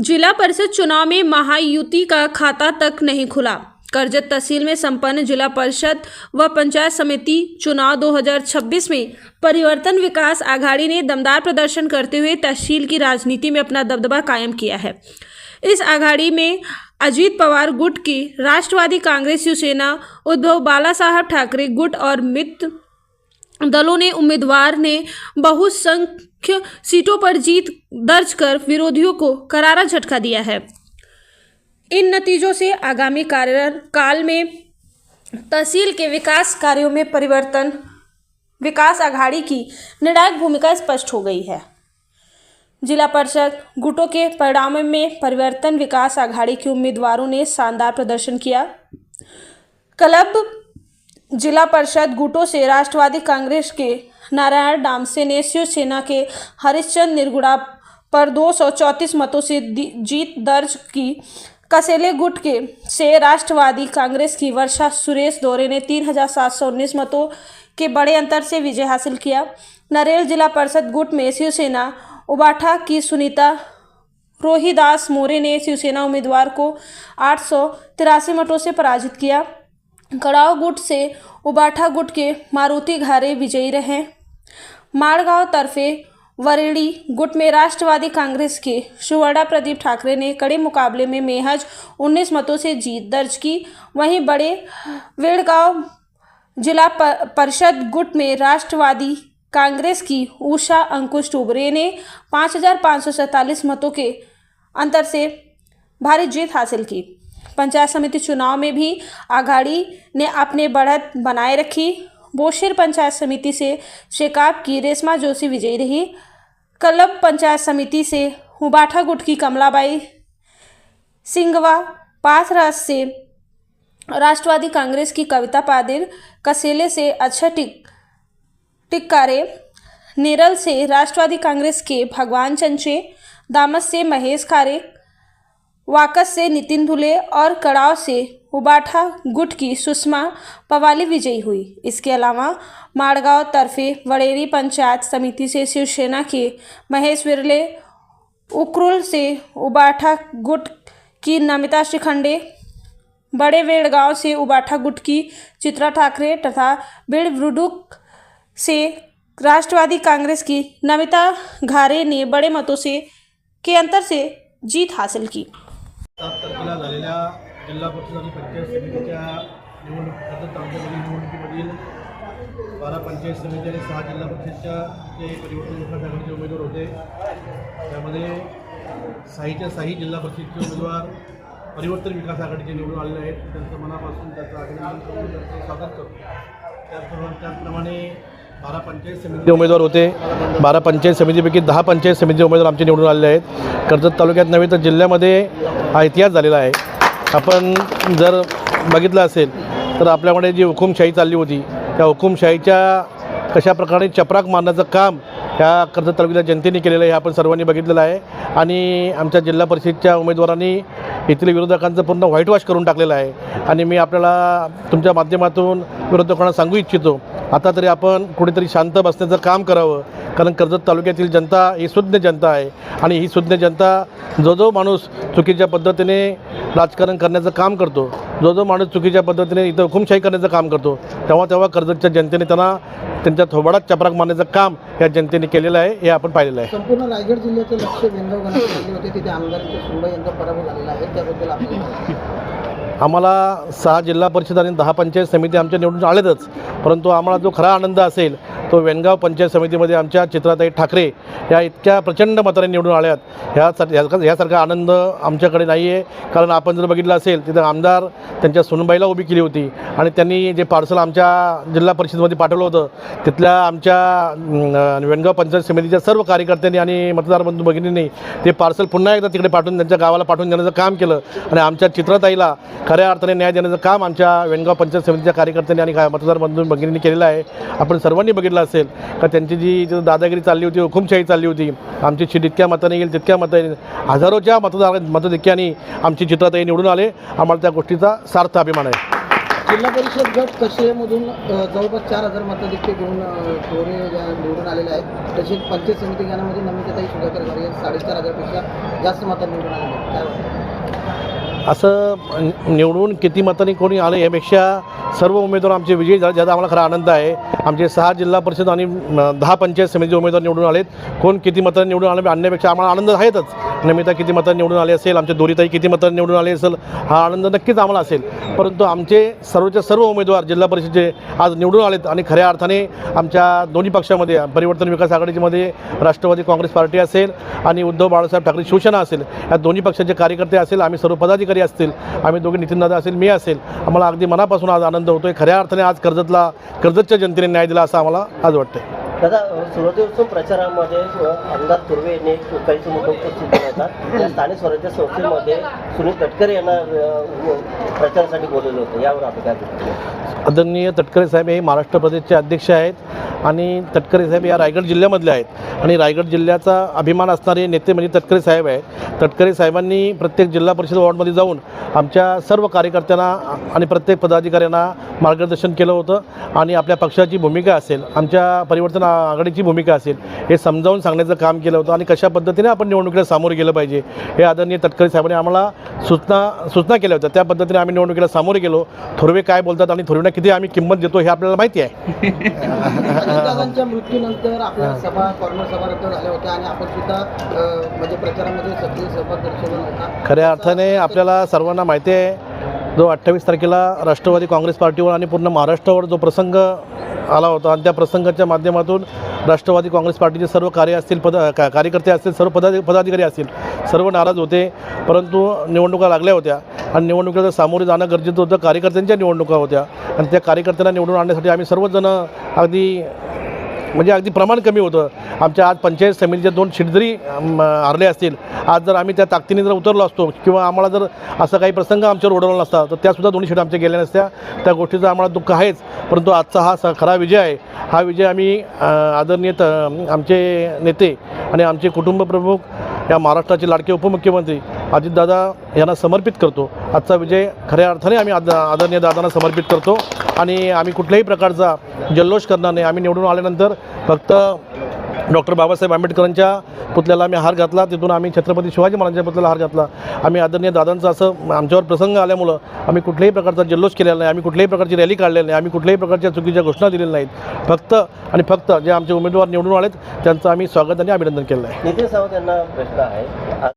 जिला परिषद चुनाव में महायुति का खाता तक नहीं खुला। करजत तहसील में संपन्न जिला परिषद व पंचायत समिति चुनाव 2026 में परिवर्तन विकास आघाड़ी ने दमदार प्रदर्शन करते हुए तहसील की राजनीति में अपना दबदबा कायम किया है। इस आघाड़ी में अजीत पवार गुट की राष्ट्रवादी कांग्रेस, शिवसेना, उद्धव बालासाहब ठाकरे गुट और मित्र दलों ने उम्मीदवार ने बहुसंख्य सीटों पर जीत दर्ज कर विरोधियों को करारा झटका दिया है। इन नतीजों से आगामी कार्यकाल में तहसील के विकास कार्यों में परिवर्तन विकास आघाड़ी की निर्णायक भूमिका स्पष्ट हो गई है। जिला परिषद गुटों के परिणामों में परिवर्तन विकास आघाड़ी के उम्मीदवारों ने शानदार प्रदर्शन किया। क्लब जिला परिषद गुटों से राष्ट्रवादी कांग्रेस के नारायण डामसे ने शिवसेना के हरिश्चंद्र निरगुड़ा पर 234 मतों से जीत दर्ज की। कसेले गुट के से राष्ट्रवादी कांग्रेस की वर्षा सुरेश दोरे ने 3719 मतों के बड़े अंतर से विजय हासिल किया। नरेल जिला परिषद गुट में शिवसेना उबाठा की सुनीता रोहिदास मोरे ने शिवसेना उम्मीदवार को 883 मतों से पराजित किया। कड़ाव गुट से उबाठा गुट के मारुति घारे विजयी रहे। माड़गांव तरफे वरेड़ी गुट में राष्ट्रवादी कांग्रेस के सुवर्णा प्रदीप ठाकरे ने कड़े मुकाबले में महज 19 मतों से जीत दर्ज की। वहीं बड़े वेड़गांव जिला परिषद गुट में राष्ट्रवादी कांग्रेस की उषा अंकुश टुबरे ने 5547 मतों के अंतर से भारी जीत हासिल की। पंचायत समिति चुनाव में भी आघाड़ी ने अपने बढ़त बनाए रखी। बोशेर पंचायत समिति से शेकाब की रेशमा जोशी विजयी रही। क्लब पंचायत समिति से उबाठा गुट की कमलाबाई सिंगवा, पाथरस से राष्ट्रवादी कांग्रेस की कविता पादिर, कसेले से अच्छा टिक्कारे, नेरल से राष्ट्रवादी कांग्रेस के भगवान चंचे, दामस से महेश खारे, वाकस से नितिन धुले और कड़ाव से उबाठा गुट की सुषमा पवाली विजयी हुई। इसके अलावा माड़गांव तरफे वड़ेरी पंचायत समिति से शिवसेना के महेश विरले, उक्रुल से उबाठा गुट की नमिता शिखंडे, बड़े वेड़गांव से उबाठा गुट की चित्रा ठाकरे तथा बिड़बुडुक से राष्ट्रवादी कांग्रेस की नमिता घारे ने बड़े मतों से के अंतर से जीत हासिल की। 7 तारखेला झालेल्या जिल्हा परिषद आणि पंचायत समितीच्या निवडणुकीमधील 12 पंचायत समिती आणि 6 जिल्हा परिषदच्या जे परिवर्तन विकास आघाडीचे उमेदवार होते, त्यामध्ये 6 जिल्हा परिषदचे उमेदवार परिवर्तन विकास आघाडीचे निवडून आलेले आहेत। त्यांचं मनापासून त्याचं अभिनंदन करून त्यांचं स्वागत करतो। त्याचप्रमाणे 12 पंचायत समिती उमेदवार होते। 12 पंचायत समितीपैकी 10 पंचायत समिती उमेदवार आमचे निवडून आलेले आहेत। कर्जत तालुक्यात नव्हे तर जिल्ह्यामध्ये हा इतिहास झालेला आहे। आपण जर बघितलं असेल तर आपल्याकडे जी हुकुमशाही चालली होती, त्या हुकुमशाहीच्या कशा प्रकारे चपराक मारण्याचं काम ह्या कर्जत तालुक्याच्या जनतेने केलेलं आहे, हे आपण सर्वांनी बघितलेलं आहे। आणि आमच्या जिल्हा परिषदच्या उमेदवारांनी येथील विरोधकांचं पूर्ण व्हाईट वॉश करून टाकलेलं आहे। आणि मी आपल्याला तुमच्या माध्यमातून विरोधकांना सांगू इच्छितो, आता तरी आपण कुठेतरी शांत बसण्याचं काम करावं, कारण कर्जत तालुक्यातील जनता ही सुज्ञ जनता आहे। आणि ही सुज्ञ जनता जो माणूस चुकीच्या पद्धतीने राजकारण करण्याचं काम करतो, जो माणूस चुकीच्या पद्धतीने इथं हुकुमशाही करण्याचं काम करतो, तेव्हा कर्जतच्या जनतेने त्यांच्या थोबाडात चपराक मारण्याचं काम या जनतेने केलेलं आहे, हे आपण पाहिलेलं आहे। संपूर्ण रायगड जिल्ह्याचे लक्ष वेंगाव गणपती होते, तिथे आमदारांच्या सुंबा यांचा पराभव झालेला आहे, त्याबद्दल आम्हाला 6 जिल्हा परिषद आणि 10 पंचायत समिती आमच्या निवडून आलेतच, परंतु आम्हाला जो खरा आनंद असेल तो वेणगाव पंचायत समितीमध्ये आमच्या चित्राताई ठाकरे या इतक्या प्रचंड मताने निवडून आल्यात, ह्यासारखा आनंद आमच्याकडे नाही आहे। कारण आपण जर बघितलं असेल तिथं आमदार त्यांच्या सुनबाईला उभी केली होती आणि त्यांनी जे पार्सल आमच्या जिल्हा परिषदेमध्ये पाठवलं होतं, तिथल्या आमच्या वेणगाव पंचायत समितीच्या सर्व कार्यकर्त्यांनी आणि मतदार बंधू भगिनींनी ते पार्सल पुन्हा एकदा तिकडे पाठवून त्यांच्या गावाला पाठवून देण्याचं काम केलं। आणि आमच्या चित्राताईला खऱ्या अर्थाने न्याय देण्याचं काम आमच्या वेणगाव पंचायत समितीच्या कार्यकर्त्यांनी आणि मतदार बंधू भगिनींनी केलेलं आहे। आपण सर्वांनी बघितलं असेल का त्यांची जी दादागिरी चालली होती, हुकुमशाही चालली होती, आमची सीट इतक्या मताने येईल तितक्या मताने हजारोच्या मतधिक्याने आमची चित्राताई निवडून आले। आम्हाला त्या गोष्टीचा सार्थ अभिमान आहे। जिल्हा परिषद गट कशेमधून जवळपास 4,000 मताधिक्य घेऊन थोरे निवडून आलेले आहेत. तसेच पंचायत समिती गणामध्ये नमिताताई सुधाकर घारे 4,500पेक्षा जास्त मतांनी निवडून आलेले आहेत. काय वाटतं? असं निवडून किती मतांनी कोणी आलं यापेक्षा सर्व उमेदवार आमचे विजयी झाले, ज्याचा आम्हाला खरा आनंद आहे. आमचे 6 जिल्हा परिषद आणि 10 पंचायत समिती उमेदवार निवडून आलेत. कोण किती मतांनी निवडून आले आणण्यापेक्षा आम्हाला आनंद आहेतच. नमिता किती मतांनी निवडून आले असेल, आमच्या दोरीताई किती मतांनी निवडून आले असेल, हा आनंद नक्कीच आम्हाला असेल. परंतु आमचे सर्वच्या सर्व उमेदवार जिल्हा परिषदेचे आज निवडून आलेत आणि खऱ्या अर्थाने आमच्या दोन्ही पक्षामध्ये परिवर्तन विकास आघाडीमध्ये राष्ट्रवादी काँग्रेस पार्टी असेल आणि उद्धव बाळासाहेब ठाकरे शिवसेना असेल, या दोन्ही पक्षाचे कार्यकर्ते असेल, आम्ही सर्व पदाधिकारी असतील, आम्ही दोघे नितीनदादा असेल, मी असेल, आम्हाला अगदी मनापासून आज आनंद होतो आहे. खऱ्या अर्थाने आज कर्जतच्या जनतेने न्याय दिला असं आम्हाला आज वाटतं. दादा, सुरुवातीपासून प्रचारामध्ये आमदार तुर्वे यांनी काही मुद्दे उपस्थित केले होतात. या स्थानिक स्वराज्य संस्थेमध्ये सुनील तटकरे यांना प्रचारासाठी बोलवलं होतं, यावर आपण काय बोलतो? आदरणीय तटकरे साहेब हे महाराष्ट्र प्रदेशचे अध्यक्ष आहेत आणि तटकरे साहेब या रायगड जिल्ह्यामधले आहेत आणि रायगड जिल्ह्याचा अभिमान असणारे नेते म्हणजे तटकरे साहेब आहे. तटकरे साहेबांनी प्रत्येक जिल्हा परिषद वॉर्डमध्ये जाऊन आमच्या सर्व कार्यकर्त्यांना आणि प्रत्येक पदाधिकाऱ्यांना मार्गदर्शन केलं होतं आणि आपल्या पक्षाची भूमिका असेल, आमच्या परिवर्तन आघाडीची भूमिका असेल, हे समजावून सांगण्याचं काम केलं होतं आणि कशा पद्धतीने आपण निवडणुकीला सामोरे गेलं पाहिजे हे आदरणीय तटकरे साहेबांनी आम्हाला सूचना केल्या होत्या. त्या पद्धतीने आम्ही निवडणुकीला सामोरे गेलो. थोरवे काय बोलतात आणि थोरवेंना किती आम्ही किंमत देतो हे आपल्याला माहिती आहे. दादांच्या मृत्यूनंतर आपल्या सभा कॉर्नर सभा रद्द झाल्या होत्या आणि आपण सुद्धा म्हणजे प्रचारामध्ये सक्रिय सहभाग दर्शवला होता. खऱ्या अर्थाने आपल्याला सर्वांना माहिती आहे, जो 28 तारखेला राष्ट्रवादी काँग्रेस पार्टीवर आणि पूर्ण महाराष्ट्रावर जो प्रसंग आला होता आणि त्या प्रसंगाच्या माध्यमातून राष्ट्रवादी काँग्रेस पार्टीचे सर्व कार्यकर्ते असतील, सर्व पदाधिकारी असतील, सर्व नाराज होते. परंतु निवडणुका लागल्या होत्या आणि निवडणुकीला सामोरे जाणं गरजेचं होतं. कार्यकर्त्यांच्या निवडणुका होत्या आणि त्या कार्यकर्त्यांना निवडून आणण्यासाठी आम्ही सर्वजण अगदी प्रमाण कमी होतं. आमच्या आज पंचायत समितीच्या 2 सीट जरी हरले असतील, आज जर आम्ही त्या ताकदीने जर उतरलो असतो किंवा आम्हाला जर असा काही प्रसंग आमच्यावर ओढवला नसता तर त्यासुद्धा 2 सीट आमच्या गेल्या नसत्या. त्या गोष्टीचं आम्हाला दुःख आहेच. परंतु आजचा हा खरा विजय आहे. हा विजय आम्ही आदरणीय आमचे नेते आणि आमचे कुटुंब प्रमुख, या महाराष्ट्राचे लाडके उपमुख्यमंत्री अजितदादा यांना समर्पित करतो. आजचा विजय खऱ्या अर्थाने आम्ही आदरणीय दादांना समर्पित करतो आणि आम्ही कुठल्याही प्रकारचा जल्लोष करणार नाही. आम्ही निवडून आल्यानंतर फक्त डॉक्टर बाबासाहेब आंबेडकरांच्या पुतळ्याला आम्ही हार घातला, तिथून आम्ही छत्रपती शिवाजी महाराजांच्या पुतळ्याला हार घातला. आम्ही आदरणीय दादांचं असं आमच्यावर प्रसंग आल्यामुळं आम्ही कुठल्याही प्रकारचा जल्लोष केलेला नाही, आम्ही कुठल्याही प्रकारची रॅली काढलेली नाही, आम्ही कुठल्याही प्रकारच्या चुकीच्या घोषणा दिलेल्या नाहीत. फक्त जे आमचे उमेदवार निवडून आलेत त्यांचं आम्ही स्वागत आणि अभिनंदन केलं आहे. नितीन सावंत यांना प्रश्न आहे.